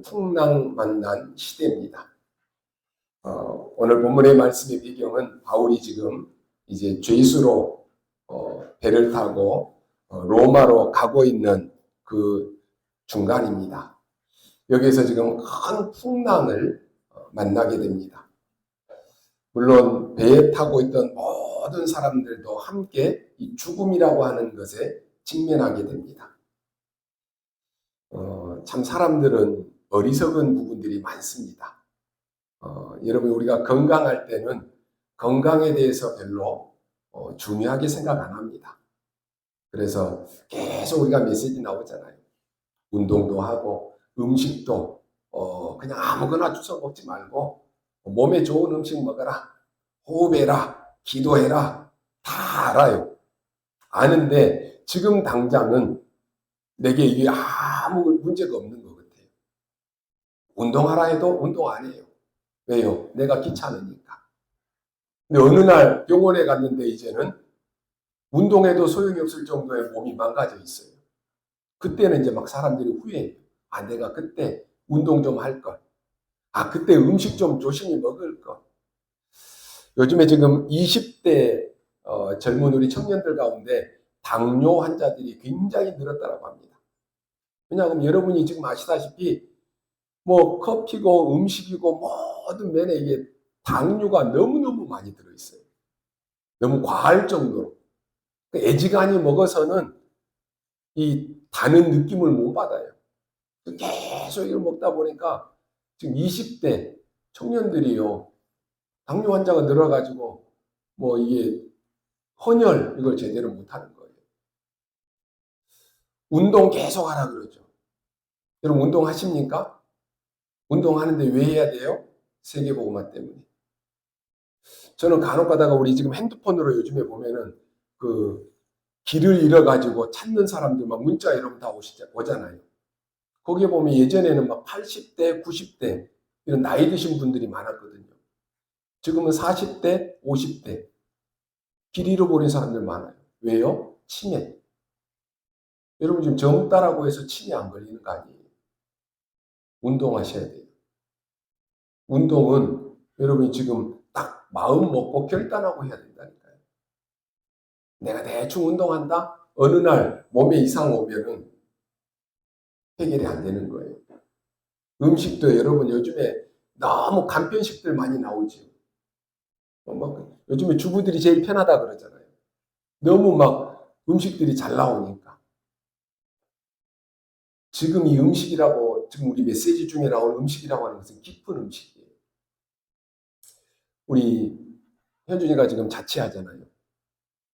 풍랑 만난 시대입니다. 오늘 본문의 말씀의 배경은 바울이 지금 이제 죄수로 배를 타고 로마로 가고 있는 그 중간입니다. 여기에서 지금 큰 풍랑을 만나게 됩니다. 물론 배에 타고 있던 모든 사람들도 함께 이 죽음이라고 하는 것에 직면하게 됩니다. 참 사람들은 어리석은 부분들이 많습니다. 여러분 우리가 건강할 때는 건강에 대해서 별로 중요하게 생각 안 합니다. 그래서 계속 우리가 메시지 나오잖아요. 운동도 하고 음식도 그냥 아무거나 주워 먹지 말고 몸에 좋은 음식 먹어라, 호흡해라, 기도해라, 다 알아요. 아는데 지금 당장은 내게 이게 아무 문제가 없는 것 같아요. 운동하라 해도 운동 안 해요. 왜요? 내가 귀찮으니까. 근데 어느 날 병원에 갔는데 이제는 운동해도 소용이 없을 정도의 몸이 망가져 있어요. 그때는 이제 막 사람들이 후회해요. 아, 내가 그때 운동 좀 할 걸. 아, 그때 음식 좀 조심히 먹을 걸. 요즘에 지금 20대 젊은 우리 청년들 가운데 당뇨 환자들이 굉장히 늘었다고 합니다. 왜냐하면 여러분이 지금 아시다시피 뭐 커피고 음식이고 모든 면에 이게 당류가 너무너무 많이 들어있어요. 너무 과할 정도로. 애지간히 먹어서는 이 다는 느낌을 못 받아요. 계속 이걸 먹다 보니까 지금 20대 청년들이요. 당뇨 환자가 늘어가지고 뭐 이게 헌혈 이걸 제대로 못하는 거예요. 운동 계속 하라 그러죠. 여러분 운동하십니까? 운동하는데 왜 해야 돼요? 세계복음화 때문에. 저는 간혹 가다가 우리 지금 핸드폰으로 요즘에 보면은 그 길을 잃어가지고 찾는 사람들 막 문자 이러면 다 오잖아요. 거기에 보면 예전에는 막 80대, 90대 이런 나이 드신 분들이 많았거든요. 지금은 40대, 50대 길 잃어버린 사람들 많아요. 왜요? 치매. 여러분 지금 젊다라고 해서 치매 안 걸리는 거 아니에요. 운동하셔야 돼요. 운동은 여러분이 지금 딱 마음 먹고 결단하고 해야 된다니까요. 내가 대충 운동한다? 어느 날 몸에 이상 오면은 해결이 안 되는 거예요. 음식도 여러분 요즘에 너무 간편식들 많이 나오죠. 막 요즘에 주부들이 제일 편하다 그러잖아요. 너무 막 음식들이 잘 나오니까. 지금 이 음식이라고, 지금 우리 메시지 중에 나온 음식이라고 하는 것은 깊은 음식이에요. 우리 현준이가 지금 자취하잖아요.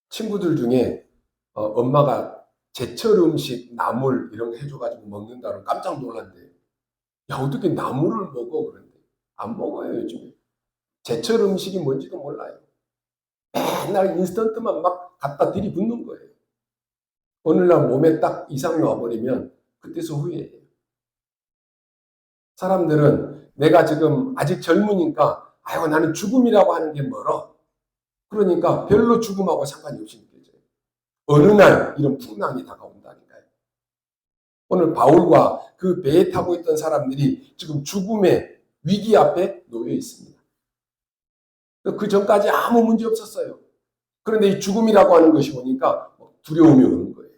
친구들 중에 엄마가 제철 음식, 나물 이런 거 해줘가지고 먹는다고 깜짝 놀란대요. 야, 어떻게 나물을 먹어? 그런데 안 먹어요, 요즘에. 제철 음식이 뭔지도 몰라요. 맨날 인스턴트만 막 갖다 들이붓는 거예요. 오늘날 몸에 딱 이상이 와버리면 그때서 후회해요. 사람들은 내가 지금 아직 젊으니까 아이고 나는 죽음이라고 하는 게 멀어. 그러니까 별로 죽음하고 상관이 없이 느껴져요. 어느 날 이런 풍랑이 다가온다니까요. 오늘 바울과 그 배에 타고 있던 사람들이 지금 죽음의 위기 앞에 놓여 있습니다. 그 전까지 아무 문제 없었어요. 그런데 이 죽음이라고 하는 것이 오니까 두려움이 오는 거예요.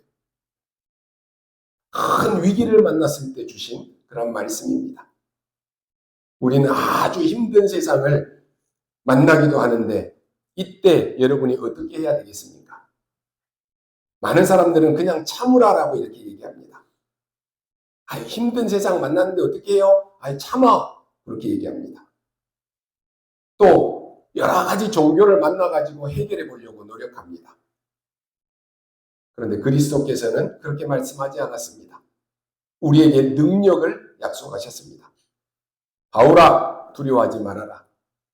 큰 위기를 만났을 때 주신 그런 말씀입니다. 우리는 아주 힘든 세상을 만나기도 하는데 이때 여러분이 어떻게 해야 되겠습니까? 많은 사람들은 그냥 참으라라고 이렇게 얘기합니다. 힘든 세상 만났는데 어떻게 해요? 참아. 그렇게 얘기합니다. 또 여러 가지 종교를 만나가지고 해결해 보려고 노력합니다. 그런데 그리스도께서는 그렇게 말씀하지 않았습니다. 우리에게 능력을 약속하셨습니다. 바울아, 두려워하지 말아라.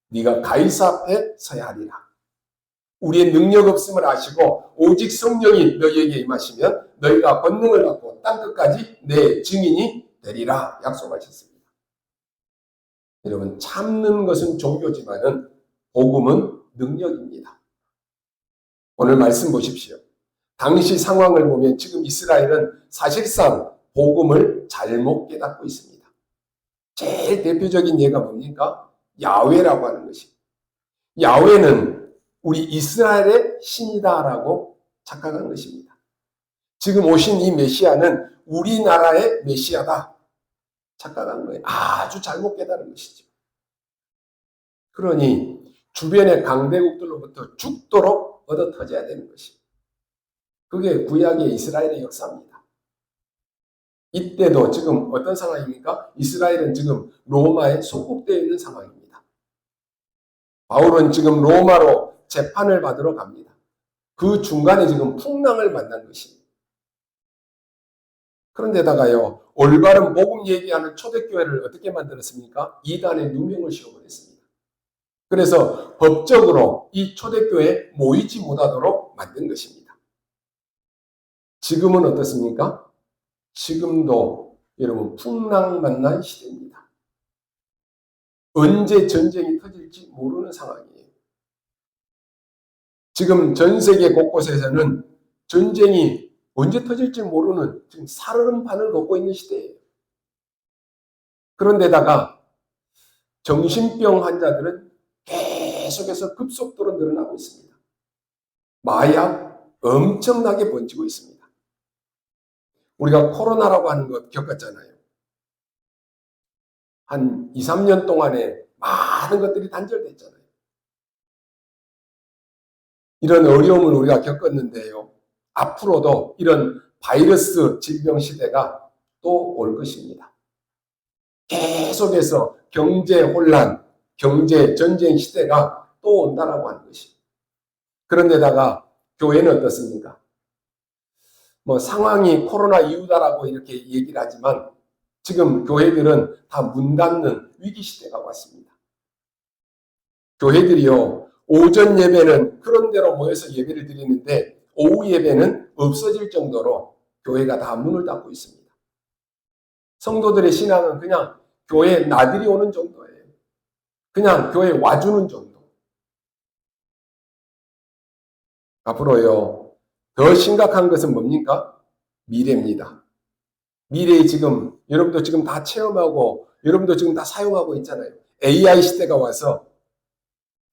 네가 가이사 앞에 서야 하리라. 우리의 능력 없음을 아시고 오직 성령이 너희에게 임하시면 너희가 권능을 받고 땅끝까지 내 증인이 되리라 약속하셨습니다. 여러분, 참는 것은 종교지만은 복음은 능력입니다. 오늘 말씀 보십시오. 당시 상황을 보면 지금 이스라엘은 사실상 복음을 잘못 깨닫고 있습니다. 제일 대표적인 예가 뭡니까? 야훼라고 하는 것입니다. 야훼는 우리 이스라엘의 신이다라고 착각한 것입니다. 지금 오신 이 메시아는 우리나라의 메시아다 착각한 거예요. 아주 잘못 깨달은 것이죠. 그러니 주변의 강대국들로부터 죽도록 얻어 터져야 되는 것입니다. 그게 구약의 이스라엘의 역사입니다. 이때도 지금 어떤 상황입니까? 이스라엘은 지금 로마에 속국되어 있는 상황입니다. 바울은 지금 로마로 재판을 받으러 갑니다. 그 중간에 지금 풍랑을 만난 것입니다. 그런데다가요, 올바른 복음 얘기하는 초대교회를 어떻게 만들었습니까? 이단의 누명을 씌워버렸습니다. 그래서 법적으로 이 초대교회에 모이지 못하도록 만든 것입니다. 지금은 어떻습니까? 지금도 여러분 풍랑 만난 시대입니다. 언제 전쟁이 터질지 모르는 상황이에요. 지금 전 세계 곳곳에서는 전쟁이 언제 터질지 모르는 지금 살얼음판을 걷고 있는 시대예요. 그런데다가 정신병 환자들은 계속해서 급속도로 늘어나고 있습니다. 마약 엄청나게 번지고 있습니다. 우리가 코로나라고 하는 것 겪었잖아요. 한 2, 3년 동안에 많은 것들이 단절됐잖아요. 이런 어려움을 우리가 겪었는데요. 앞으로도 이런 바이러스 질병 시대가 또 올 것입니다. 계속해서 경제 혼란, 경제 전쟁 시대가 또 온다라고 하는 것입니다. 그런데다가 교회는 어떻습니까? 상황이 코로나 이후다라고 이렇게 얘기를 하지만 지금 교회들은 다 문 닫는 위기 시대가 왔습니다. 교회들이요, 오전 예배는 그런 대로 모여서 예배를 드리는데 오후 예배는 없어질 정도로 교회가 다 문을 닫고 있습니다. 성도들의 신앙은 그냥 교회에 나들이 오는 정도예요. 그냥 교회에 와주는 정도. 앞으로요, 더 심각한 것은 뭡니까? 미래입니다. 미래에 지금 여러분도 지금 다 체험하고 여러분도 지금 다 사용하고 있잖아요. AI 시대가 와서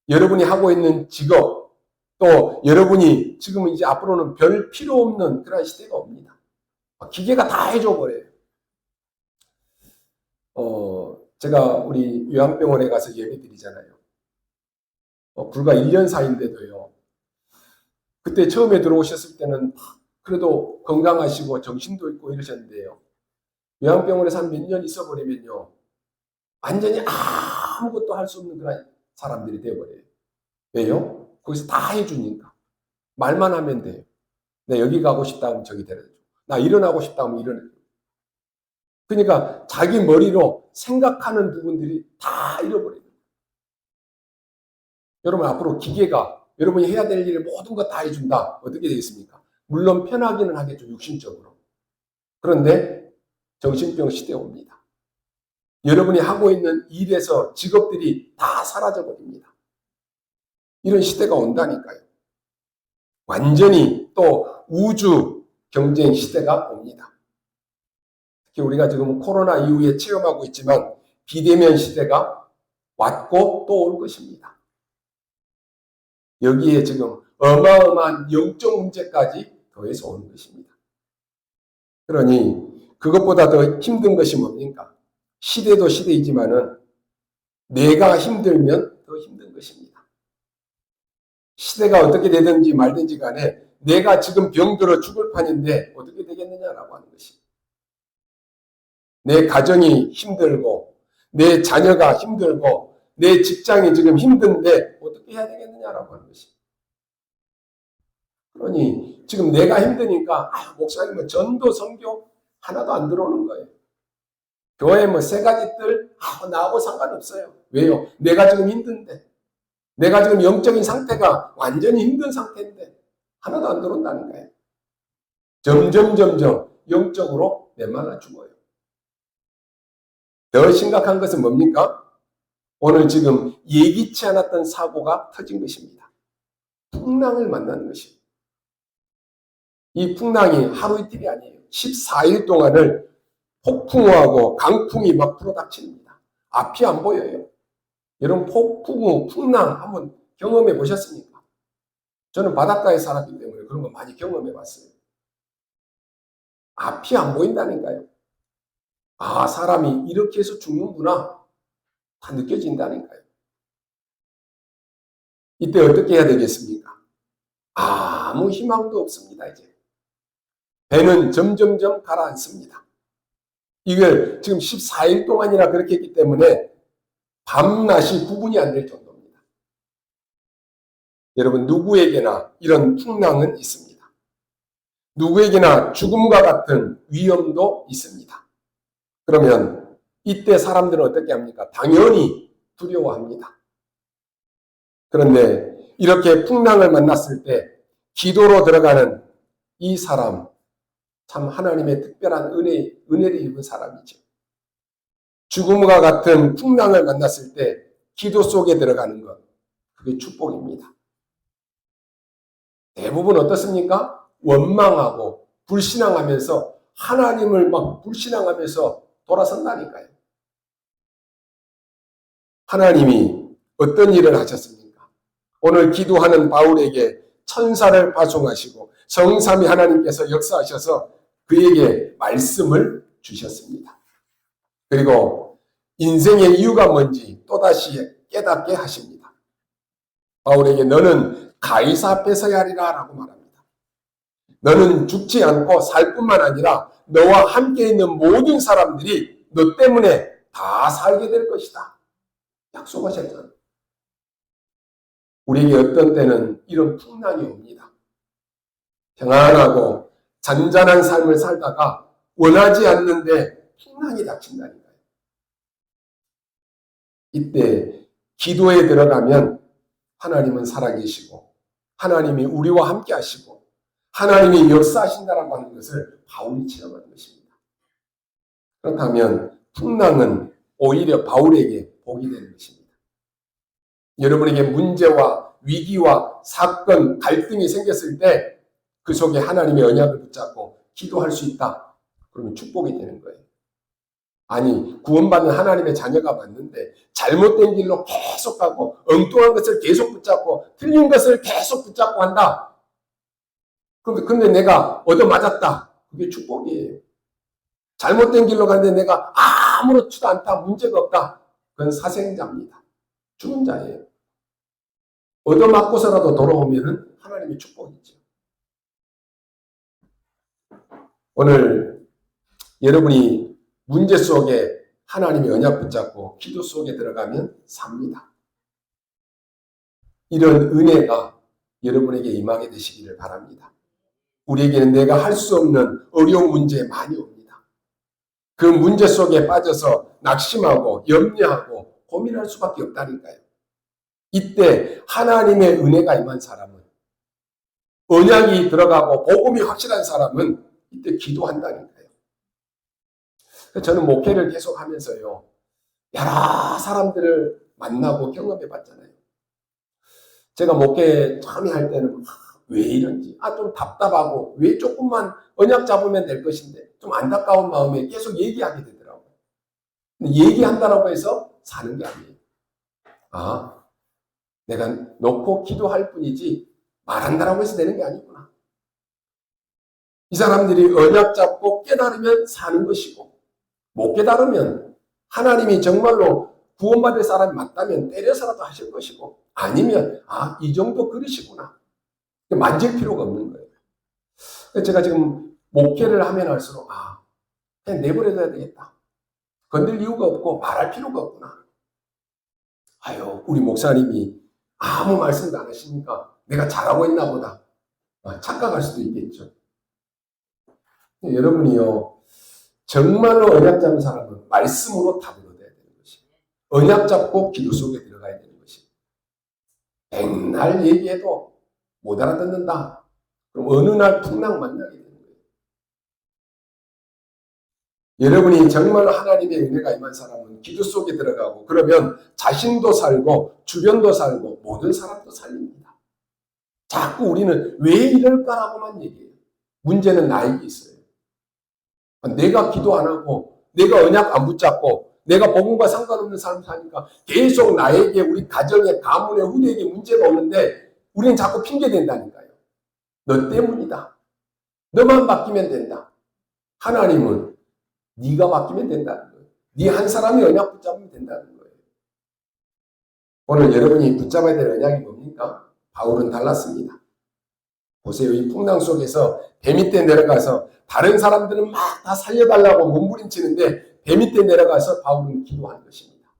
여러분이 하고 있는 직업 또 여러분이 지금 이제 앞으로는 별 필요 없는 그런 시대가 옵니다. 기계가 다 해줘 버려요. 제가 우리 요양병원에 가서 예배 드리잖아요. 불과 1년 사이인데도요. 그때 처음에 들어오셨을 때는 그래도 건강하시고 정신도 있고 이러셨는데요. 요양병원에서 한 몇 년 있어버리면요. 완전히 아무것도 할 수 없는 그런 사람들이 되어버려요. 왜요? 거기서 다 해주니까. 말만 하면 돼요. 나 여기 가고 싶다 하면 저기 데려다줘. 나 일어나고 싶다 하면 일어나줘. 그러니까 자기 머리로 생각하는 부분들이 다 잃어버려요. 여러분 앞으로 기계가 여러분이 해야 될 일을 모든 거 다 해준다. 어떻게 되겠습니까? 물론 편하기는 하겠죠. 육신적으로. 그런데 정신병 시대에 옵니다. 여러분이 하고 있는 일에서 직업들이 다 사라져버립니다. 이런 시대가 온다니까요. 완전히 또 우주 경쟁 시대가 옵니다. 특히 우리가 지금 코로나 이후에 체험하고 있지만 비대면 시대가 왔고 또 올 것입니다. 여기에 지금 어마어마한 영적 문제까지 더해서 오는 것입니다. 그러니 그것보다 더 힘든 것이 뭡니까? 시대도 시대이지만은 내가 힘들면 더 힘든 것입니다. 시대가 어떻게 되든지 말든지 간에 내가 지금 병들어 죽을 판인데 어떻게 되겠느냐라고 하는 것입니다. 내 가정이 힘들고 내 자녀가 힘들고 내 직장이 지금 힘든데 어떻게 해야 되겠느냐라고 하는 것입니다. 그러니 지금 내가 힘드니까 목사님 전도 선교 하나도 안 들어오는 거예요. 교회 세 가지 뜰 나하고 상관없어요. 왜요? 내가 지금 힘든데 내가 지금 영적인 상태가 완전히 힘든 상태인데 하나도 안 들어온다는 거예요. 점점 영적으로 메말라 죽어요. 더 심각한 것은 뭡니까? 오늘 지금 예기치 않았던 사고가 터진 것입니다. 풍랑을 만나는 것입니다. 이 풍랑이 하루 이틀이 아니에요. 14일 동안을 폭풍우하고 강풍이 막 불어닥칩니다. 앞이 안 보여요. 여러분 폭풍우, 풍랑 한번 경험해 보셨습니까? 저는 바닷가에 살았기 때문에 그런 거 많이 경험해 봤어요. 앞이 안 보인다니까요. 아, 사람이 이렇게 해서 죽는구나. 다 느껴진다니까요. 이때 어떻게 해야 되겠습니까? 아무 희망도 없습니다, 이제. 배는 점점점 가라앉습니다. 이걸 지금 14일 동안이나 그렇게 했기 때문에 밤낮이 구분이 안 될 정도입니다. 여러분, 누구에게나 이런 풍랑은 있습니다. 누구에게나 죽음과 같은 위험도 있습니다. 그러면 이때 사람들은 어떻게 합니까? 당연히 두려워합니다. 그런데 이렇게 풍랑을 만났을 때 기도로 들어가는 이 사람, 참 하나님의 특별한 은혜를 입은 사람이죠. 죽음과 같은 풍랑을 만났을 때 기도 속에 들어가는 것, 그게 축복입니다. 대부분 어떻습니까? 원망하고 불신앙하면서 하나님을 막 불신앙하면서 돌아선다니까요. 하나님이 어떤 일을 하셨습니까? 오늘 기도하는 바울에게 천사를 파송하시고 성삼위 하나님께서 역사하셔서 그에게 말씀을 주셨습니다. 그리고 인생의 이유가 뭔지 또다시 깨닫게 하십니다. 바울에게 너는 가이사 앞에 서야 하리라 라고 말합니다. 너는 죽지 않고 살 뿐만 아니라 너와 함께 있는 모든 사람들이 너 때문에 다 살게 될 것이다. 약속하셨잖아요. 우리에게 어떤 때는 이런 풍랑이 옵니다. 평안하고 잔잔한 삶을 살다가 원하지 않는데 풍랑이 닥친다니까요. 이때 기도에 들어가면 하나님은 살아계시고 하나님이 우리와 함께 하시고 하나님이 역사하신다라고 하는 것을 바울이 체험한 것입니다. 그렇다면 풍랑은 오히려 바울에게 복이 되는 것입니다. 여러분에게 문제와 위기와 사건, 갈등이 생겼을 때 그 속에 하나님의 언약을 붙잡고 기도할 수 있다. 그러면 축복이 되는 거예요. 아니, 구원받는 하나님의 자녀가 맞는데 잘못된 길로 계속 가고 엉뚱한 것을 계속 붙잡고 틀린 것을 계속 붙잡고 한다. 근데 내가 얻어맞았다. 그게 축복이에요. 잘못된 길로 갔는데 내가 아무렇지도 않다. 문제가 없다. 그건 사생자입니다. 죽은 자예요. 얻어맞고서라도 돌아오면 하나님의 축복이죠. 오늘 여러분이 문제 속에 하나님의 언약 붙잡고 기도 속에 들어가면 삽니다. 이런 은혜가 여러분에게 임하게 되시기를 바랍니다. 우리에게는 내가 할 수 없는 어려운 문제 많이 옵니다. 그 문제 속에 빠져서 낙심하고 염려하고 고민할 수밖에 없다니까요. 이때 하나님의 은혜가 임한 사람은, 언약이 들어가고 복음이 확실한 사람은 이때 기도한다니까요. 저는 목회를 계속 하면서요, 여러 사람들을 만나고 경험해 봤잖아요. 제가 목회 처음에 할 때는 왜 이런지, 좀 답답하고, 왜 조금만 언약 잡으면 될 것인데, 좀 안타까운 마음에 계속 얘기하게 되더라고요. 근데 얘기한다라고 해서 사는 게 아니에요. 내가 놓고 기도할 뿐이지, 말한다라고 해서 되는 게 아니구나. 이 사람들이 언약 잡고 깨달으면 사는 것이고, 못 깨달으면 하나님이 정말로 구원받을 사람이 맞다면 때려서라도 하실 것이고, 아니면 이 정도 그릇이구나. 만질 필요가 없는 거예요. 제가 지금 목회를 하면 할수록 그냥 내버려둬야 되겠다. 건들 이유가 없고 말할 필요가 없구나. 우리 목사님이 아무 말씀도 안 하시니까 내가 잘하고 있나 보다. 착각할 수도 있겠죠. 여러분이요, 정말로 언약 잡은 사람은 말씀으로 답을 얻어야 되는 것이에요. 언약 잡고 기도 속에 들어가야 되는 것이에요. 백날 얘기해도 못 알아듣는다. 그럼 어느 날 풍랑 만나게 되는 거예요. 여러분이 정말로 하나님의 은혜가 임한 사람은 기도 속에 들어가고, 그러면 자신도 살고 주변도 살고 모든 사람도 살립니다. 자꾸 우리는 왜 이럴까라고만 얘기해요. 문제는 나에게 있어요. 내가 기도 안 하고 내가 언약 안 붙잡고 내가 복음과 상관없는 삶 사니까 계속 나에게, 우리 가정에, 가문에, 후대에게 문제가 오는데 우리는 자꾸 핑계댄다니까요. 너 때문이다. 너만 바뀌면 된다. 하나님은 네가 바뀌면 된다는 거예요. 네 한 사람이 언약 붙잡으면 된다는 거예요. 오늘 여러분이 붙잡아야 될 언약이 뭡니까? 바울은 달랐습니다. 보세요. 이 풍랑 속에서 배 밑에 내려가서 다른 사람들은 막 다 살려달라고 몸부림치는데 배 밑에 내려가서 바울은 기도한 것입니다.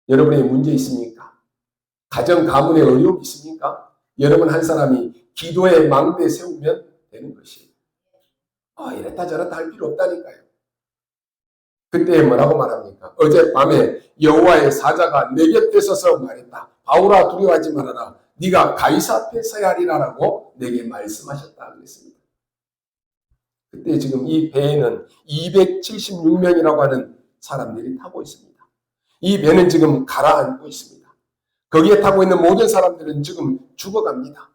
여러분의 문제 있습니까? 가정, 가문에 어려움 있습니까? 여러분 한 사람이 기도의 망대 세우면 되는 것이에요. 이랬다 저랬다 할 필요 없다니까요. 그때 뭐라고 말합니까? 어젯밤에 여호와의 사자가 내 곁에 서서 말했다. 바울아, 두려워하지 말아라. 네가 가이사 앞에 서야 하리라라고 내게 말씀하셨다 그랬습니다. 그때 지금 이 배에는 276명이라고 하는 사람들이 타고 있습니다. 이 배는 지금 가라앉고 있습니다. 거기에 타고 있는 모든 사람들은 지금 죽어갑니다.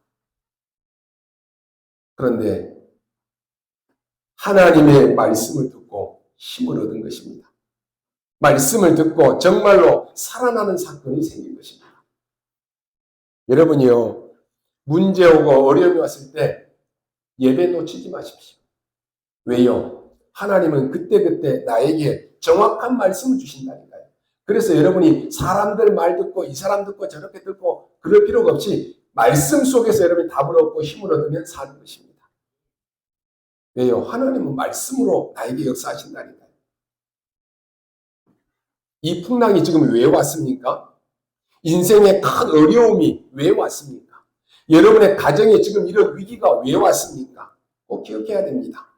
그런데 하나님의 말씀을 듣고 힘을 얻은 것입니다. 말씀을 듣고 정말로 살아나는 사건이 생긴 것입니다. 여러분이요, 문제 오고 어려움이 왔을 때 예배 놓치지 마십시오. 왜요? 하나님은 그때그때 나에게 정확한 말씀을 주신다니까요. 그래서 여러분이 사람들 말 듣고 이 사람 듣고 저렇게 듣고 그럴 필요가 없이 말씀 속에서 여러분이 답을 얻고 힘을 얻으면 사는 것입니다. 왜요? 하나님은 말씀으로 나에게 역사하신다니까요. 이 풍랑이 지금 왜 왔습니까? 인생의 큰 어려움이 왜 왔습니까? 여러분의 가정에 지금 이런 위기가 왜 왔습니까? 꼭 기억해야 됩니다.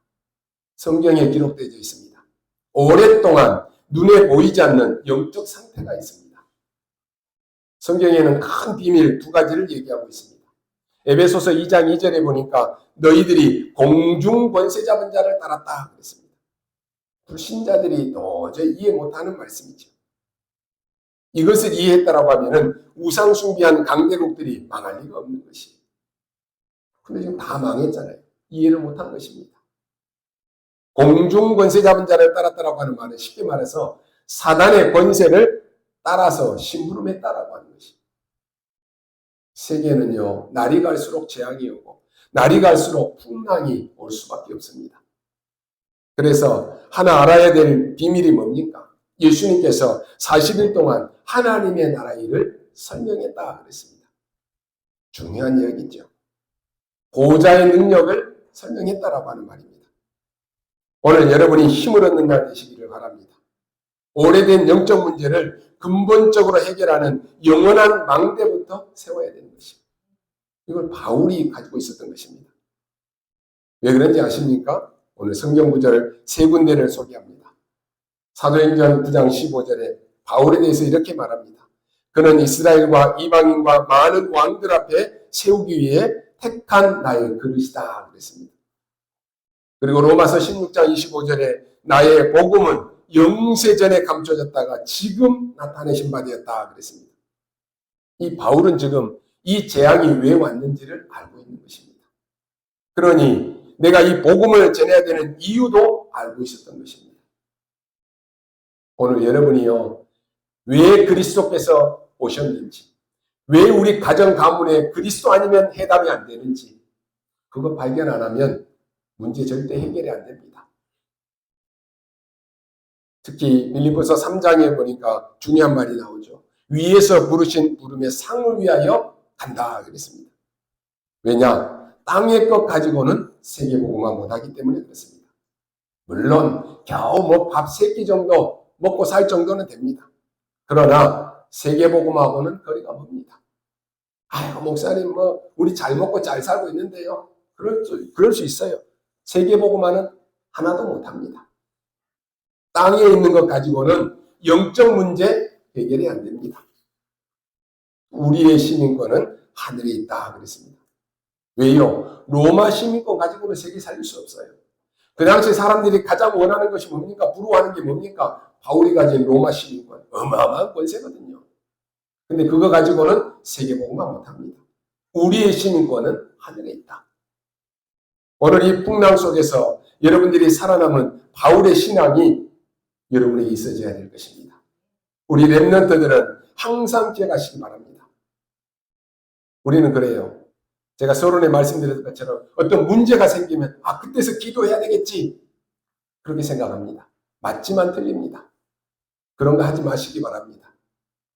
성경에 기록되어 있습니다. 오랫동안 눈에 보이지 않는 영적 상태가 있습니다. 성경에는 큰 비밀 두 가지를 얘기하고 있습니다. 에베소서 2장 2절에 보니까 너희들이 공중 권세 잡은 자를 따랐다 그랬습니다. 불신자들이 도저히 이해 못하는 말씀이죠. 이것을 이해했다라고 하면은 우상 숭배한 강대국들이 망할 리가 없는 것이에요. 근데 지금 다 망했잖아요. 이해를 못한 것입니다. 공중 권세 잡은 자를 따랐다라고 하는 말은 쉽게 말해서 사단의 권세를 따라서 심부름했다라고 하는 것입니다. 세계는요, 날이 갈수록 재앙이 오고 날이 갈수록 풍랑이 올 수밖에 없습니다. 그래서 하나 알아야 될 비밀이 뭡니까? 예수님께서 40일 동안 하나님의 나라 일을 설명했다 그랬습니다. 중요한 이야기죠. 보좌의 능력을 설명했다라고 하는 말입니다. 오늘 여러분이 힘을 얻는 날 되시기를 바랍니다. 오래된 영적 문제를 근본적으로 해결하는 영원한 망대부터 세워야 되는 것입니다. 이걸 바울이 가지고 있었던 것입니다. 왜 그런지 아십니까? 오늘 성경 구절을 세 군데를 소개합니다. 사도행전 9장 15절에 바울에 대해서 이렇게 말합니다. 그는 이스라엘과 이방인과 많은 왕들 앞에 세우기 위해 택한 나의 그릇이다 그랬습니다. 그리고 로마서 16장 25절에 나의 복음은 영세전에 감춰졌다가 지금 나타내신 바 되었다 그랬습니다. 이 바울은 지금 이 재앙이 왜 왔는지를 알고 있는 것입니다. 그러니 내가 이 복음을 전해야 되는 이유도 알고 있었던 것입니다. 오늘 여러분이요, 왜 그리스도께서 오셨는지, 왜 우리 가정 가문에 그리스도 아니면 해답이 안 되는지 그거 발견 안 하면 문제 절대 해결이 안 됩니다. 특히 빌립보서 3장에 보니까 중요한 말이 나오죠. 위에서 부르신 부름의 상을 위하여 간다 그랬습니다. 왜냐? 땅의 것 가지고는 세계복음화 못하기 때문에 그렇습니다. 물론 겨우 밥 3끼 정도 먹고 살 정도는 됩니다. 그러나 세계복음하고는 거리가 멉니다. 아유, 목사님 우리 잘 먹고 잘 살고 있는데요. 그럴 수 있어요. 세계복음화는 하나도 못합니다. 땅에 있는 것 가지고는 영적 문제 해결이 안 됩니다. 우리의 시민권은 하늘에 있다 그랬습니다. 왜요? 로마 시민권 가지고는 세계 살릴 수 없어요. 그 당시 사람들이 가장 원하는 것이 뭡니까? 부러워하는 게 뭡니까? 바울이 가진 로마 시민권. 어마어마한 권세거든요. 근데 그거 가지고는 세계복음화 못합니다. 우리의 시민권은 하늘에 있다. 오늘 이 풍랑 속에서 여러분들이 살아남은 바울의 신앙이 여러분에게 있어져야 될 것입니다. 우리 렘넌트들은 항상 기억하시기 바랍니다. 우리는 그래요. 제가 서론에 말씀드렸던 것처럼 어떤 문제가 생기면 그때서 기도해야 되겠지, 그렇게 생각합니다. 맞지만 틀립니다. 그런 거 하지 마시기 바랍니다.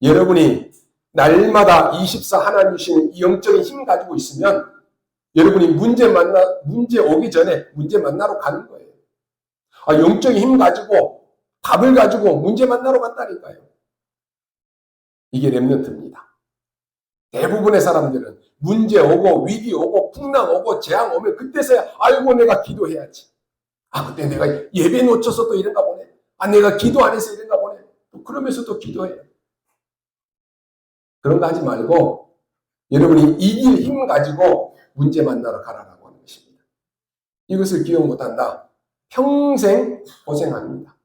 여러분이 날마다 24 하나님 주시는 이 영적인 힘 가지고 있으면 여러분이 문제 오기 전에 문제 만나러 가는 거예요. 영적인 힘 가지고 답을 가지고 문제 만나러 간다니까요. 이게 렘넌트입니다. 대부분의 사람들은 문제 오고 위기 오고 풍랑 오고 재앙 오면 그때서야 알고 내가 기도해야지. 그때 내가 예배 놓쳐서 또 이런가 보네. 내가 기도 안 해서 이런가 보네. 또 그러면서 또 기도해요. 그런 거 하지 말고 여러분이 이길 힘 가지고 문제 만나러 가라라고 하는 것입니다. 이것을 기억 못한다. 평생 고생합니다.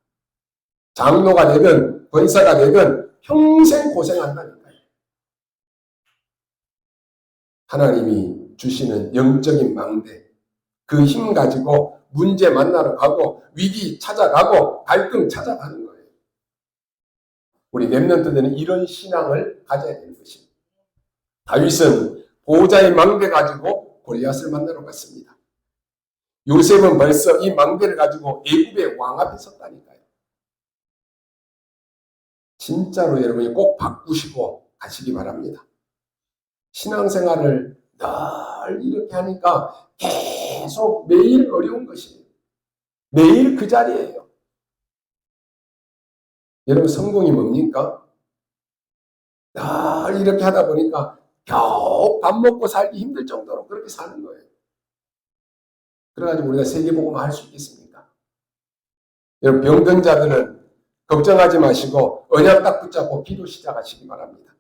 장로가 되든 권사가 되든 평생 고생한다니까요. 하나님이 주시는 영적인 망대, 그 힘 가지고 문제 만나러 가고 위기 찾아가고 갈등 찾아가는 거예요. 우리 렘넌트들은 이런 신앙을 가져야 되는 것입니다. 다윗은 보호자의 망대 가지고 골리앗을 만나러 갔습니다. 요셉은 벌써 이 망대를 가지고 애굽의 왕 앞에 섰다니까요. 진짜로 여러분이 꼭 바꾸시고 가시기 바랍니다. 신앙생활을 늘 이렇게 하니까 계속 매일 어려운 것이에요. 매일 그 자리예요. 여러분 성공이 뭡니까? 늘 이렇게 하다 보니까 겨우 밥 먹고 살기 힘들 정도로 그렇게 사는 거예요. 그래가지고 우리가 세계복음을 할 수 있겠습니까? 여러분 병든자들은 걱정하지 마시고 언약 딱 붙잡고 기도 시작하시기 바랍니다.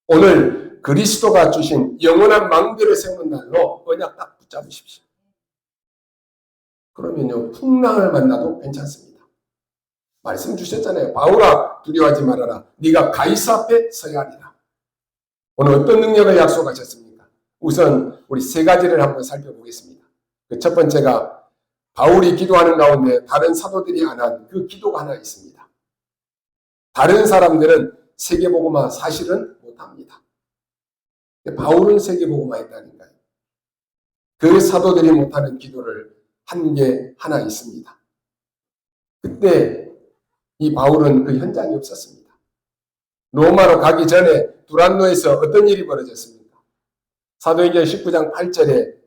오늘 그리스도가 주신 영원한 망대를 세우는 날로 언약 딱 붙잡으십시오. 그러면요 풍랑을 만나도 괜찮습니다. 말씀 주셨잖아요. 바울아 두려워하지 말아라. 네가 가이사 앞에 서야 하리라. 오늘 어떤 능력을 약속하셨습니까? 우선 우리 세 가지를 한번 살펴보겠습니다. 그 첫 번째가 바울이 기도하는 가운데 다른 사도들이 안 한 그 기도가 하나 있습니다. 다른 사람들은 세계복음화 사실은 못합니다. 바울은 세계복음화 했다니까요. 그 사도들이 못하는 기도를 한 게 하나 있습니다. 그때 이 바울은 그 현장에 없었습니다. 로마로 가기 전에 두란노에서 어떤 일이 벌어졌습니까? 사도행전 19장 8절에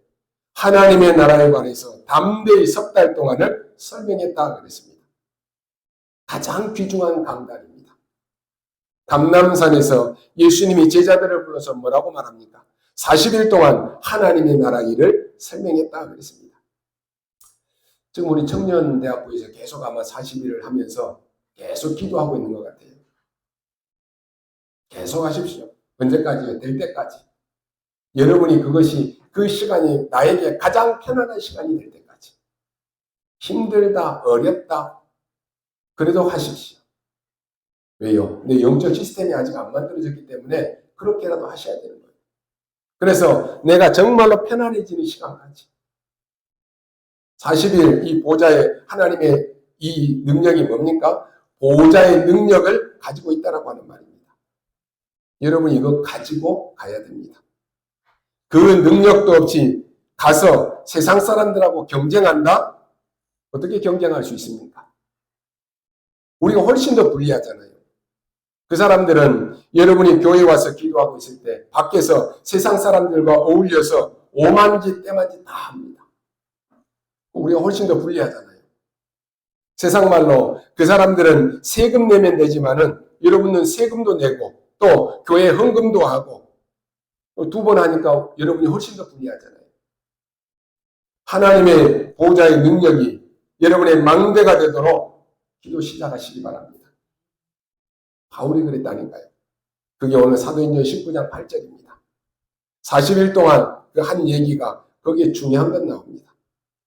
하나님의 나라에 관해서 담대히 석 달 동안을 설명했다 그랬습니다. 가장 귀중한 강단입니다. 감람산에서 예수님이 제자들을 불러서 뭐라고 말합니까? 40일 동안 하나님의 나라 일을 설명했다 그랬습니다. 지금 우리 청년대학부에서 계속 아마 40일을 하면서 계속 기도하고 있는 것 같아요. 계속 하십시오. 언제까지요? 될 때까지. 여러분이 그것이 그 시간이 나에게 가장 편안한 시간이 될 때까지. 힘들다, 어렵다. 그래도 하십시오. 왜요? 내 영적 시스템이 아직 안 만들어졌기 때문에 그렇게라도 하셔야 되는 거예요. 그래서 내가 정말로 편안해지는 시간까지. 40일 이 보좌의 하나님의 이 능력이 뭡니까? 보호자의 능력을 가지고 있다라고 하는 말입니다. 여러분 이거 가지고 가야 됩니다. 그 능력도 없이 가서 세상 사람들하고 경쟁한다? 어떻게 경쟁할 수 있습니까? 우리가 훨씬 더 불리하잖아요. 그 사람들은 여러분이 교회에 와서 기도하고 있을 때 밖에서 세상 사람들과 어울려서 오만지 때만지 다 합니다. 우리가 훨씬 더 불리하잖아요. 세상 말로 그 사람들은 세금 내면 되지만은 여러분은 세금도 내고 또 교회 헌금도 하고 두 번 하니까 여러분이 훨씬 더 불리하잖아요. 하나님의 보호자의 능력이 여러분의 망대가 되도록 기도 시작하시기 바랍니다. 바울이 그랬다니까요. 그게 오늘 사도행전 19장 8절입니다. 40일 동안 그 한 얘기가 거기에 중요한 것 나옵니다.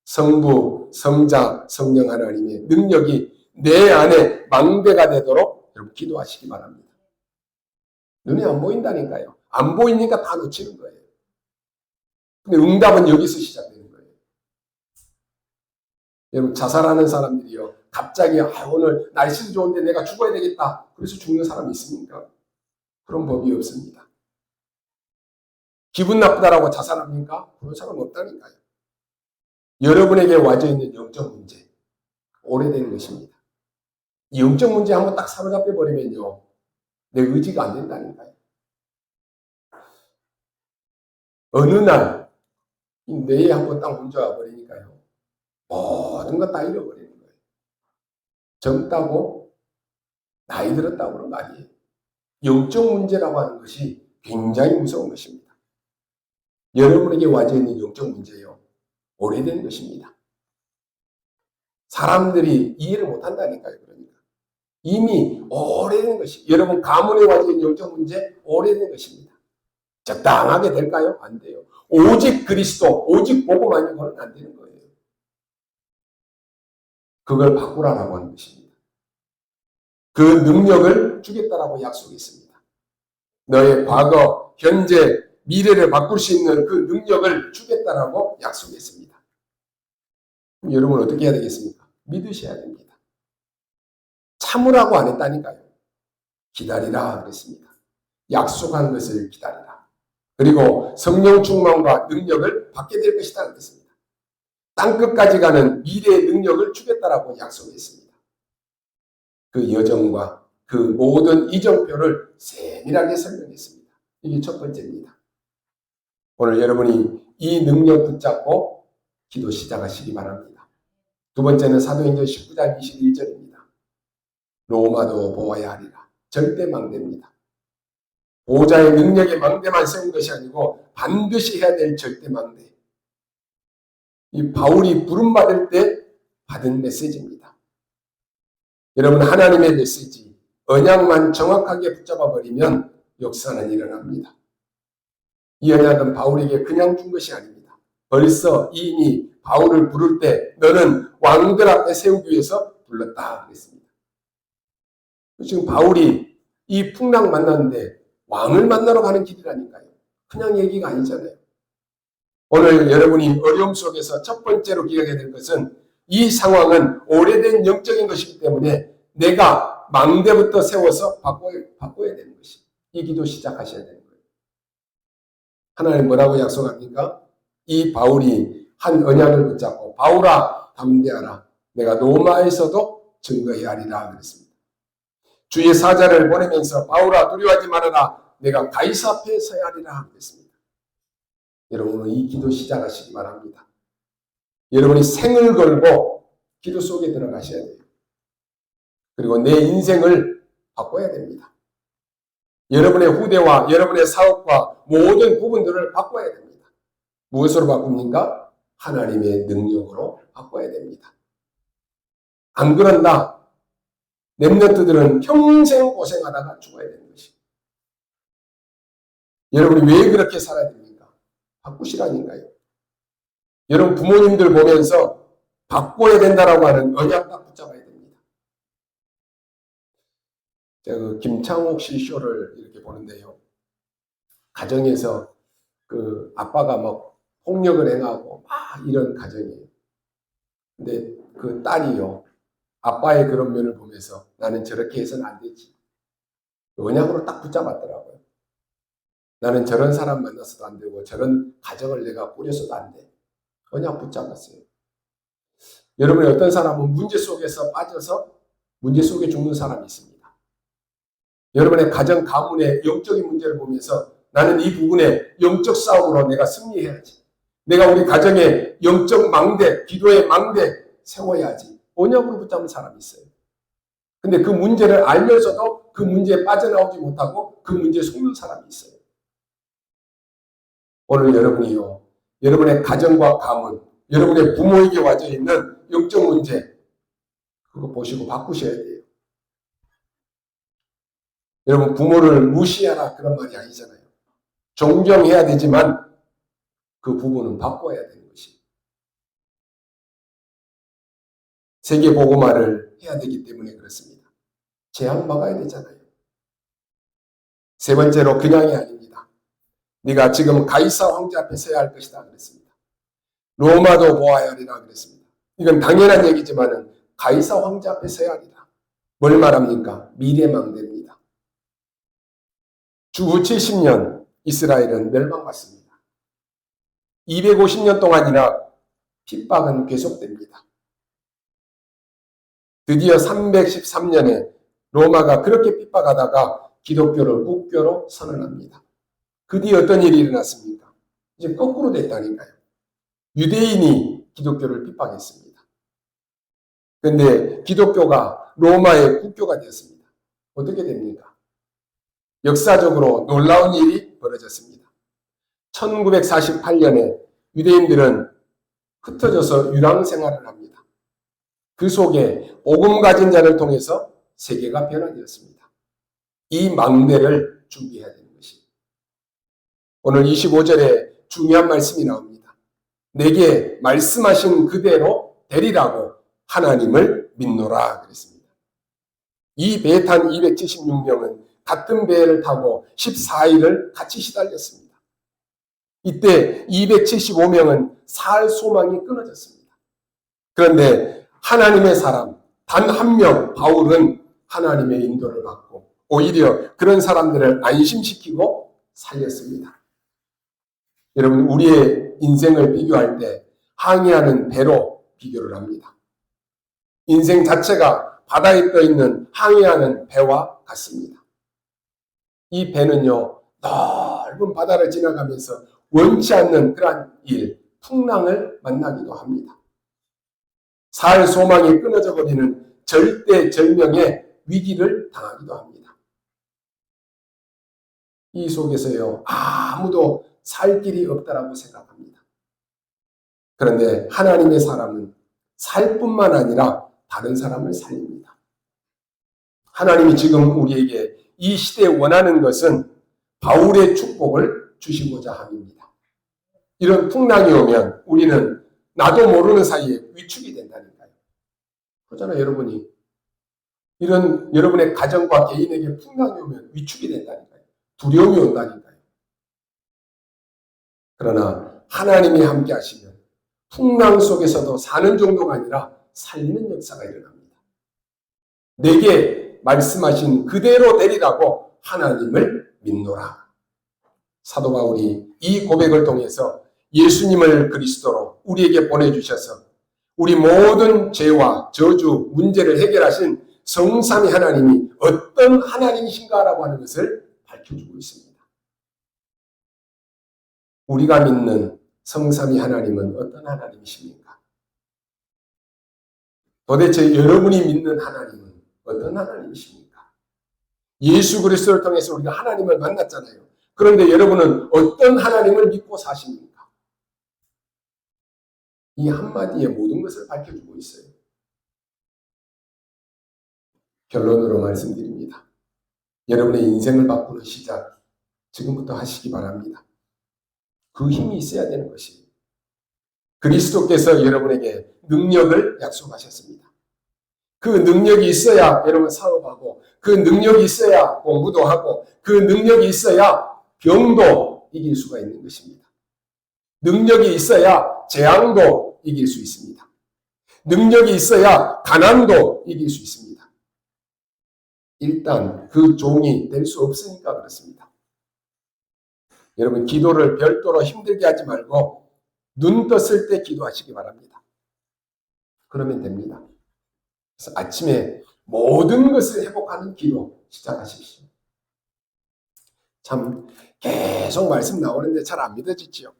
성부, 성자, 성령 하나님의 능력이 내 안에 망대가 되도록 여러분 기도하시기 바랍니다. 눈에 안 보인다니까요. 안 보이니까 다 놓치는 거예요. 근데 응답은 여기서 시작되는 거예요. 여러분, 자살하는 사람들이요, 갑자기 오늘 날씨도 좋은데 내가 죽어야 되겠다, 그래서 죽는 사람이 있습니까? 그런 법이 없습니다. 기분 나쁘다라고 자살합니까? 그런 사람 없다니까요. 여러분에게 와져 있는 영적 문제, 오래된 것입니다. 이 영적 문제 한번 딱 사로잡혀 버리면요, 내 의지가 안 된다니까요. 어느 날 이 뇌에 한번 딱 문제가 버리니까요, 모든 것 다 잃어버리는 거예요. 젊다고 나이 들었다고 그런 거 아니에요. 영적 문제라고 하는 것이 굉장히 무서운 것입니다. 여러분에게 와져 있는 영적 문제요, 오래된 것입니다. 사람들이 이해를 못한다니까요. 그러니까 이미 오래된 것이, 여러분 가문에 와져 있는 영적 문제 오래된 것입니다. 적당하게 될까요? 안 돼요. 오직 그리스도, 오직 복음 아니고는 안 되는 거예요. 그걸 바꾸라라고 하는 것입니다. 그 능력을 주겠다라고 약속했습니다. 너의 과거, 현재, 미래를 바꿀 수 있는 그 능력을 주겠다라고 약속했습니다. 그럼 여러분 어떻게 해야 되겠습니까? 믿으셔야 됩니다. 참으라고 안 했다니까요. 기다리라 그랬습니다. 약속한 것을 기다리라. 그리고 성령 충만과 능력을 받게 될 것이다 그랬습니다. 땅끝까지 가는 미래의 능력을 주겠다라고 약속했습니다. 그 여정과 그 모든 이정표를 세밀하게 설명했습니다. 이게 첫 번째입니다. 오늘 여러분이 이 능력 붙잡고 기도 시작하시기 바랍니다. 두 번째는 사도행전 19장 21절입니다. 로마도 보아야 하리라. 절대 망대입니다. 보호자의 능력에 망대만 세운 것이 아니고 반드시 해야 될 절대 망대. 이 바울이 부름받을 때 받은 메시지입니다. 여러분, 하나님의 메시지, 언약만 정확하게 붙잡아 버리면 역사는 일어납니다. 이 언약은 바울에게 그냥 준 것이 아닙니다. 벌써 이미 바울을 부를 때 너는 왕들 앞에 세우기 위해서 불렀다 그랬습니다. 지금 바울이 이 풍랑 만났는데 왕을 만나러 가는 길이라니까요. 그냥 얘기가 아니잖아요. 오늘 여러분이 어려움 속에서 첫 번째로 기억해야 될 것은 이 상황은 오래된 영적인 것이기 때문에 내가 망대부터 세워서 바꿔야 되는 것이, 이 기도 시작하셔야 되는 거예요. 하나님 뭐라고 약속합니까? 이 바울이 한 언약을 붙잡고 바울아 담대하라. 내가 로마에서도 증거해야 하리라 그랬습니다. 주의 사자를 보내면서 바울아 두려워하지 말아라. 내가 가이사 앞에 서야 하리라 그랬습니다. 여러분은 이 기도 시작하시기 바랍니다. 여러분이 생을 걸고 기도 속에 들어가셔야 돼요. 그리고 내 인생을 바꿔야 됩니다. 여러분의 후대와 여러분의 사업과 모든 부분들을 바꿔야 됩니다. 무엇으로 바꿉니까? 하나님의 능력으로 바꿔야 됩니다. 안 그런다, 렘넌트들은 평생 고생하다가 죽어야 되는 것이. 여러분이 왜 그렇게 살아야 됩니까? 바꾸시라니까요. 여러분 부모님들 보면서 바꿔야 된다라고 하는 언약 딱 붙잡아야 됩니다. 제가 그 김창옥 씨 쇼를 이렇게 보는데요. 가정에서 그 아빠가 막 폭력을 행하고 막 이런 가정이에요. 근데 그 딸이요, 아빠의 그런 면을 보면서 나는 저렇게 해서는 안 되지. 언약으로 딱 붙잡았더라고요. 나는 저런 사람 만나서도 안 되고 저런 가정을 내가 꾸려서도 안 돼. 언약 붙잡았어요. 여러분의 어떤 사람은 문제 속에서 빠져서 문제 속에 죽는 사람이 있습니다. 여러분의 가정, 가문의 영적인 문제를 보면서 나는 이 부분에 영적 싸움으로 내가 승리해야지. 내가 우리 가정의 영적 망대, 기도의 망대 세워야지. 언약으로 붙잡은 사람이 있어요. 근데 그 문제를 알면서도 그 문제에 빠져나오지 못하고 그 문제에 속는 사람이 있어요. 오늘 여러분이요, 여러분의 가정과 가문, 여러분의 부모에게 와져 있는 영적 문제, 그거 보시고 바꾸셔야 돼요. 여러분 부모를 무시하라 그런 말이 아니잖아요. 존경해야 되지만 그 부분은 바꿔야 되는 것이. 세계 복음화를 해야 되기 때문에 그렇습니다. 재앙 막아야 되잖아요. 세 번째로 그냥이 아닙니다. 네가 지금 가이사 황제 앞에 서야 할 것이다 그랬습니다. 로마도 보아야 하리라 그랬습니다. 이건 당연한 얘기지만은 가이사 황제 앞에 서야 하리라. 뭘 말합니까? 미래망대입니다. 주후 70년 이스라엘은 멸망받습니다. 250년 동안이나 핍박은 계속됩니다. 드디어 313년에 로마가 그렇게 핍박하다가 기독교를 국교로 선언합니다. 그 뒤에 어떤 일이 일어났습니까? 이제 거꾸로 됐다니까요. 유대인이 기독교를 핍박했습니다. 그런데 기독교가 로마의 국교가 되었습니다. 어떻게 됩니까? 역사적으로 놀라운 일이 벌어졌습니다. 1948년에 유대인들은 흩어져서 유랑 생활을 합니다. 그 속에 복음 가진 자를 통해서 세계가 변화되었습니다. 이 망대를 준비해야 되는 것입니다. 오늘 25절에 중요한 말씀이 나옵니다. 내게 말씀하신 그대로 되리라고 하나님을 믿노라 그랬습니다. 이 배에 탄 276명은 같은 배를 타고 14일을 같이 시달렸습니다. 이때 275명은 살 소망이 끊어졌습니다. 그런데 하나님의 사람 단 한 명 바울은 하나님의 인도를 받고 오히려 그런 사람들을 안심시키고 살렸습니다. 여러분, 우리의 인생을 비교할 때 항해하는 배로 비교를 합니다. 인생 자체가 바다에 떠있는 항해하는 배와 같습니다. 이 배는요, 넓은 바다를 지나가면서 원치 않는 그러한 일, 풍랑을 만나기도 합니다. 살 소망이 끊어져 버리는 절대절명의 위기를 당하기도 합니다. 이 속에서요, 아무도 살 길이 없다라고 생각합니다. 그런데 하나님의 사람은 살 뿐만 아니라 다른 사람을 살립니다. 하나님이 지금 우리에게 이 시대에 원하는 것은 바울의 축복을 주시고자 합니다. 이런 풍랑이 오면 우리는 나도 모르는 사이에 위축이 된다니까요. 그렇잖아요, 여러분이. 이런 여러분의 가정과 개인에게 풍랑이 오면 위축이 된다니까요. 두려움이 온다니까요. 그러나 하나님이 함께 하시면 풍랑 속에서도 사는 정도가 아니라 살리는 역사가 일어납니다. 내게 말씀하신 그대로 되리라고 하나님을 믿노라. 사도 바울이 이 고백을 통해서 예수님을 그리스도로 우리에게 보내주셔서 우리 모든 죄와 저주, 문제를 해결하신 성삼위 하나님이 어떤 하나님이신가라고 하는 것을 밝혀주고 있습니다. 우리가 믿는 성삼위 하나님은 어떤 하나님이십니까? 도대체 여러분이 믿는 하나님은 어떤 하나님이십니까? 예수 그리스도를 통해서 우리가 하나님을 만났잖아요. 그런데 여러분은 어떤 하나님을 믿고 사십니까? 이 한마디에 모든 것을 밝혀주고 있어요. 결론으로 말씀드립니다. 여러분의 인생을 바꾸는 시작, 지금부터 하시기 바랍니다. 그 힘이 있어야 되는 것입니다. 그리스도께서 여러분에게 능력을 약속하셨습니다. 그 능력이 있어야 여러분 사업하고, 그 능력이 있어야 공부도 하고, 그 능력이 있어야 병도 이길 수가 있는 것입니다. 능력이 있어야 재앙도 이길 수 있습니다. 능력이 있어야 가난도 이길 수 있습니다. 일단 그 종이 될 수 없으니까 그렇습니다. 여러분, 기도를 별도로 힘들게 하지 말고 눈 떴을 때 기도하시기 바랍니다. 그러면 됩니다. 그래서 아침에 모든 것을 회복하는 기도 시작하십시오. 참 계속 말씀 나오는데 잘 안 믿어지지요.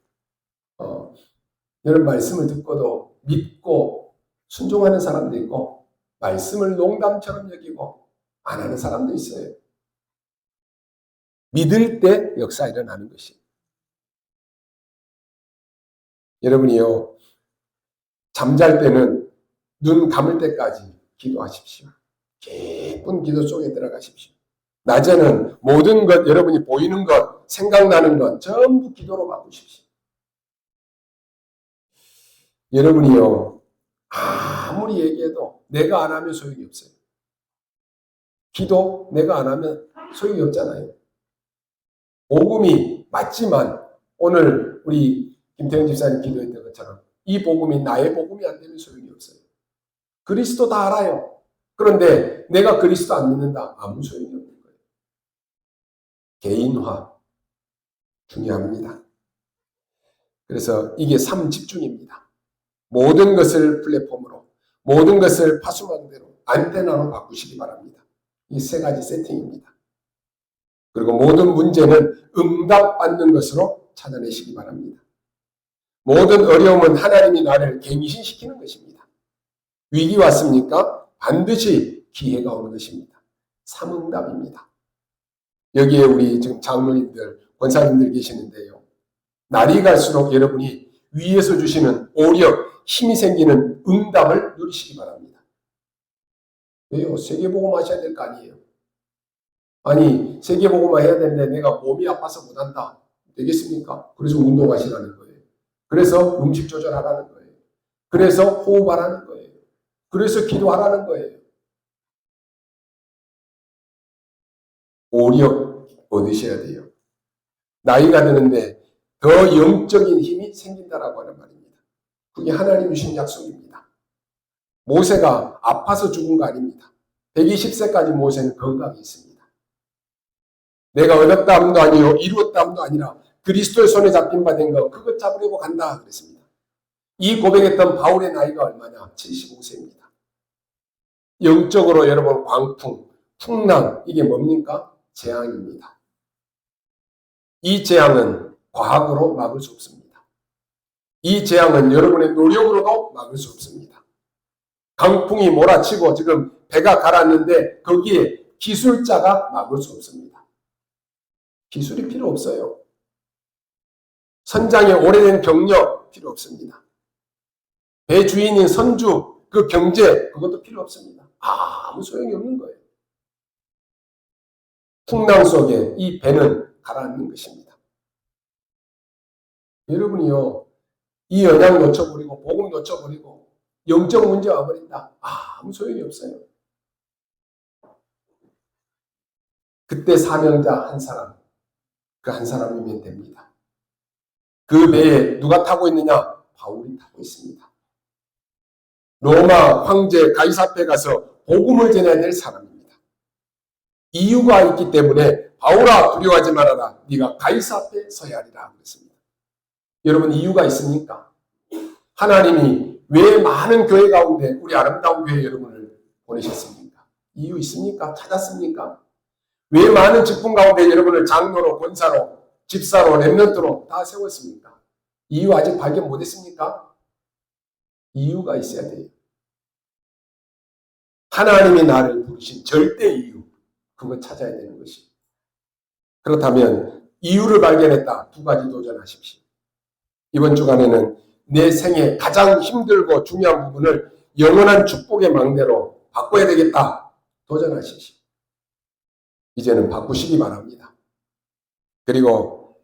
여러분, 말씀을 듣고도 믿고 순종하는 사람도 있고 말씀을 농담처럼 여기고 안 하는 사람도 있어요. 믿을 때 역사 일어나는 것이. 여러분이요, 잠잘 때는 눈 감을 때까지 기도하십시오. 깊은 기도 속에 들어가십시오. 낮에는 모든 것, 여러분이 보이는 것, 생각나는 것 전부 기도로 바꾸십시오. 여러분이요, 아무리 얘기해도 내가 안 하면 소용이 없어요. 기도 내가 안 하면 소용이 없잖아요. 복음이 맞지만 오늘 우리 김태형 집사님 기도했던 것처럼 이 복음이 나의 복음이 안 되면 소용이 없어요. 그리스도 다 알아요. 그런데 내가 그리스도 안 믿는다. 아무 소용이 없는 거예요. 개인화 중요합니다. 그래서 이게 삶 집중입니다. 모든 것을 플랫폼으로, 모든 것을 파수망대로, 안테나로 바꾸시기 바랍니다. 이 세 가지 세팅입니다. 그리고 모든 문제는 응답받는 것으로 찾아내시기 바랍니다. 모든 어려움은 하나님이 나를 갱신시키는 것입니다. 위기 왔습니까? 반드시 기회가 오는 것입니다. 삼응답입니다. 여기에 우리 지금 장로님들, 권사님들 계시는데요. 날이 갈수록 여러분이 위에서 주시는 오력, 힘이 생기는 응답을 누리시기 바랍니다. 왜요? 세계복음화 하셔야 될 거 아니에요. 아니, 세계복음화 해야 되는데 내가 몸이 아파서 못한다. 되겠습니까? 그래서 운동하시라는 거예요. 그래서 음식 조절하라는 거예요. 그래서 호흡하라는 거예요. 그래서 기도하라는 거예요. 오력 얻으셔야 돼요. 나이가 드는데 더 영적인 힘이 생긴다라고 하는 말입니다. 그게 하나님 주신 약속입니다. 모세가 아파서 죽은 거 아닙니다. 120세까지 모세는 건강히 있습니다. 내가 얻었다함도 아니요 이루었다함도 아니라 그리스도의 손에 잡힌 바 된 거 그것 잡으려고 간다 그랬습니다. 이 고백했던 바울의 나이가 얼마냐? 75세입니다. 영적으로 여러분 광풍, 풍랑 이게 뭡니까? 재앙입니다. 이 재앙은 과학으로 막을 수 없습니다. 이 재앙은 여러분의 노력으로도 막을 수 없습니다. 강풍이 몰아치고 지금 배가 가라앉는데 거기에 기술자가 막을 수 없습니다. 기술이 필요 없어요. 선장의 오래된 경력 필요 없습니다. 배 주인인 선주 그 경제 그것도 필요 없습니다. 아무 소용이 없는 거예요. 풍랑 속에 이 배는 가라앉는 것입니다. 여러분이요, 이 언약 놓쳐버리고 복음 놓쳐버리고 영적 문제 와버린다. 아무 소용이 없어요. 그때 사명자 한 사람, 그 한 사람이면 됩니다. 그 배에 누가 타고 있느냐? 바울이 타고 있습니다. 로마 황제 가이사 앞에 가서 복음을 전해야 될 사람입니다. 이유가 있기 때문에 바울아 두려워하지 말아라. 네가 가이사 앞에 서야 하리라 그랬습니다. 여러분 이유가 있습니까? 하나님이 왜 많은 교회 가운데 우리 아름다운 교회 여러분을 보내셨습니까? 이유 있습니까? 찾았습니까? 왜 많은 직분 가운데 여러분을 장로로, 권사로, 집사로, 렘넌트로 다 세웠습니까? 이유 아직 발견 못했습니까? 이유가 있어야 돼요. 하나님이 나를 부르신 절대 이유, 그거 찾아야 되는 것이. 그렇다면 이유를 발견했다. 두 가지 도전하십시오. 이번 주간에는 내 생에 가장 힘들고 중요한 부분을 영원한 축복의 망대로 바꿔야 되겠다. 도전하십시오. 이제는 바꾸시기 바랍니다. 그리고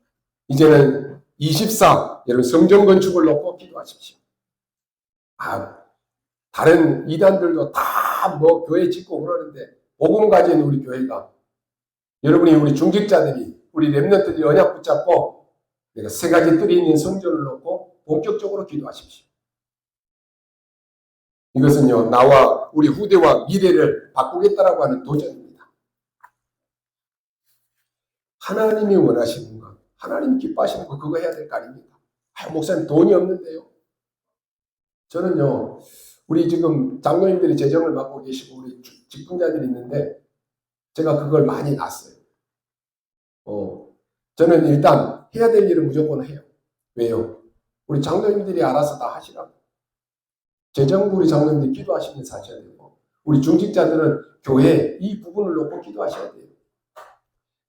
이제는 24, 여러분 성전 건축을 놓고 기도하십시오. 다른 이단들도 다 뭐 교회 짓고 그러는데 복음 가진 우리 교회가 여러분이 우리 중직자들이 우리 렘넌트들이 언약 붙잡고 내가 세 가지 뜰이 있는 성전을 놓고 본격적으로 기도하십시오. 이것은요 나와 우리 후대와 미래를 바꾸겠다라고 하는 도전입니다. 하나님이 원하시는 것, 하나님이 기뻐하시는 것 그거 해야 될 거 아닙니까? 목사님 돈이 없는데요. 저는요 우리 지금 장로님들이 재정을 맡고 계시고 우리 직분자들이 있는데 제가 그걸 많이 놨어요. 저는 일단 해야 될 일은 무조건 해요. 왜요? 우리 장로님들이 알아서 다 하시라고. 재정부 우리 장로님들이 기도하시면서 하셔야 되고 우리 중직자들은 교회 이 부분을 놓고 기도하셔야 돼요.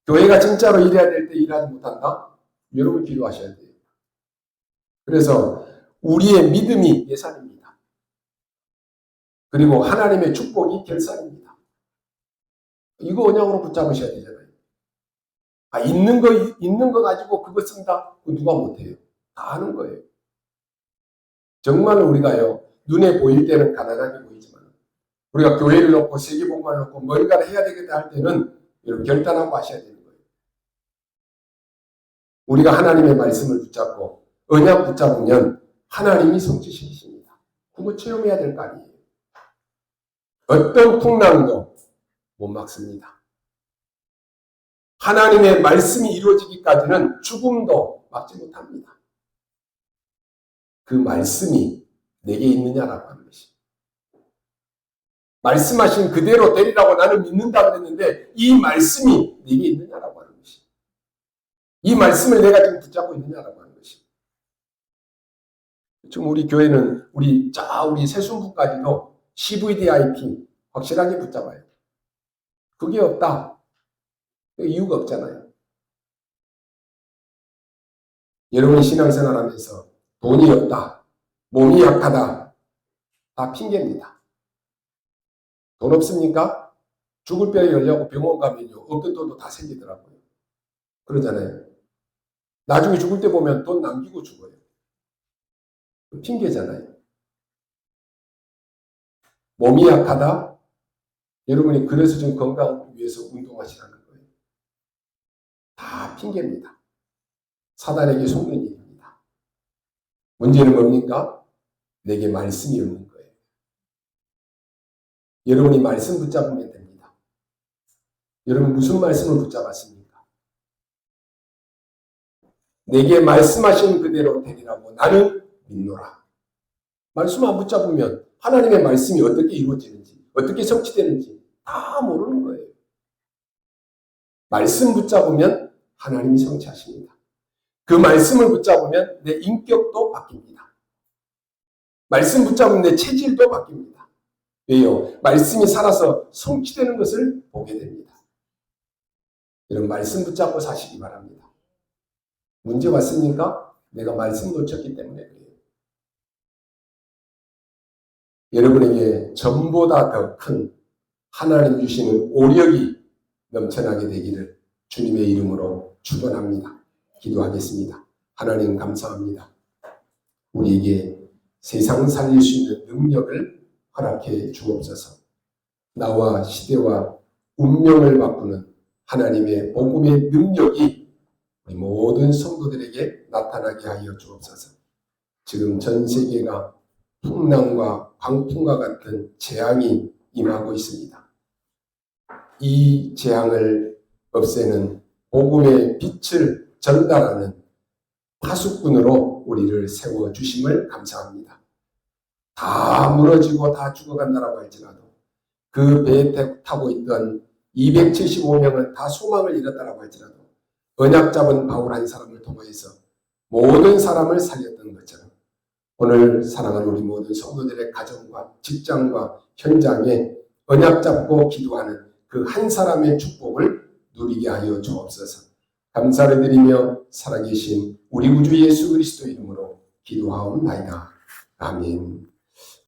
교회가 진짜로 일해야 될 때 일하지 못한다? 여러분 기도하셔야 돼요. 그래서 우리의 믿음이 예산입니다. 그리고 하나님의 축복이 결산입니다. 이거 언약으로 붙잡으셔야 되잖아요. 있는 거 가지고 그거 쓴다? 그거 누가 못해요. 다 하는 거예요. 정말 우리가요, 눈에 보일 때는 가난하게 보이지만, 우리가 교회를 놓고 세계복음을 놓고 뭔가를 해야 되겠다 할 때는 여러분 결단하고 하셔야 되는 거예요. 우리가 하나님의 말씀을 붙잡고 언약 붙잡으면 하나님이 성취시키십니다. 그거 체험해야 될 거 아니에요. 어떤 풍랑도 못 막습니다. 하나님의 말씀이 이루어지기까지는 죽음도 막지 못합니다. 그 말씀이 내게 있느냐라고 하는 것이. 말씀하신 그대로 되리라고 나는 믿는다 그랬는데 이 말씀이 내게 있느냐라고 하는 것이. 이 말씀을 내가 지금 붙잡고 있느냐라고 하는 것이. 지금 우리 교회는 우리 세순부까지도 CVDIP 확실하게 붙잡아요. 그게 없다. 이유가 없잖아요. 여러분이 신앙생활하면서 돈이 없다, 몸이 약하다, 다 핑계입니다. 돈 없습니까? 죽을 뼈에 열려고 병원 가면요, 없던 돈도 다 생기더라고요. 그러잖아요. 나중에 죽을 때 보면 돈 남기고 죽어요. 핑계잖아요. 몸이 약하다? 여러분이 그래서 좀 건강을 위해서 운동하시라는 거예요. 다 핑계입니다. 사단에게 속는 일입니다. 문제는 뭡니까? 내게 말씀이 없는 거예요. 여러분이 말씀 붙잡으면 됩니다. 여러분 무슨 말씀을 붙잡았습니까? 내게 말씀하신 그대로 되리라고 나는 믿노라. 말씀 안 붙잡으면 하나님의 말씀이 어떻게 이루어지는지, 어떻게 성취되는지 다 모르는 거예요. 말씀 붙잡으면 하나님이 성취하십니다. 그 말씀을 붙잡으면 내 인격도 바뀝니다. 말씀 붙잡으면 내 체질도 바뀝니다. 왜요? 말씀이 살아서 성취되는 것을 보게 됩니다. 여러분 말씀 붙잡고 사시기 바랍니다. 문제 왔습니까? 내가 말씀 놓쳤기 때문에 그래요. 여러분에게 전보다 더 큰 하나님 주시는 오력이 넘쳐나게 되기를 주님의 이름으로 축원합니다. 기도하겠습니다. 하나님 감사합니다. 우리에게 세상 살릴 수 있는 능력을 허락해 주옵소서. 나와 시대와 운명을 바꾸는 하나님의 복음의 능력이 우리 모든 성도들에게 나타나게 하여 주옵소서. 지금 전 세계가 풍랑과 광풍과 같은 재앙이 임하고 있습니다. 이 재앙을 없애는 복음의 빛을 전달하는 파수꾼으로 우리를 세워주심을 감사합니다. 다 무너지고 다 죽어간다라고 할지라도 그 배에 타고 있던 275명은 다 소망을 잃었다라고 할지라도 언약 잡은 바울 한 사람을 통해서 모든 사람을 살렸던 것처럼 오늘 사랑하는 우리 모든 성도들의 가정과 직장과 현장에 언약 잡고 기도하는 그 한 사람의 축복을 누리게 하여 주옵소서. 감사를 드리며 살아계신 우리 구주 예수 그리스도 이름으로 기도하옵나이다. 아멘.